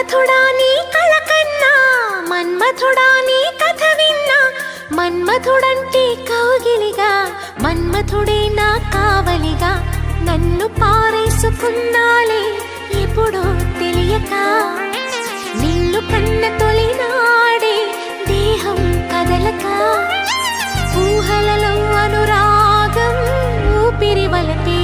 మన్మథుడా నీ కళ కన్నా, మన్మథుడా నీ కథ విన్నా, మన్మథుడంటే కౌగిలిగా, మన్మథుడే నా కావలిగా, నన్ను పారేసుకున్నాలే ఎప్పుడో తెలియక, నిన్ను కన్న తొలినాడే దేహం కదలక, ఊహలలో అనురాగం ఊపిరి వలపే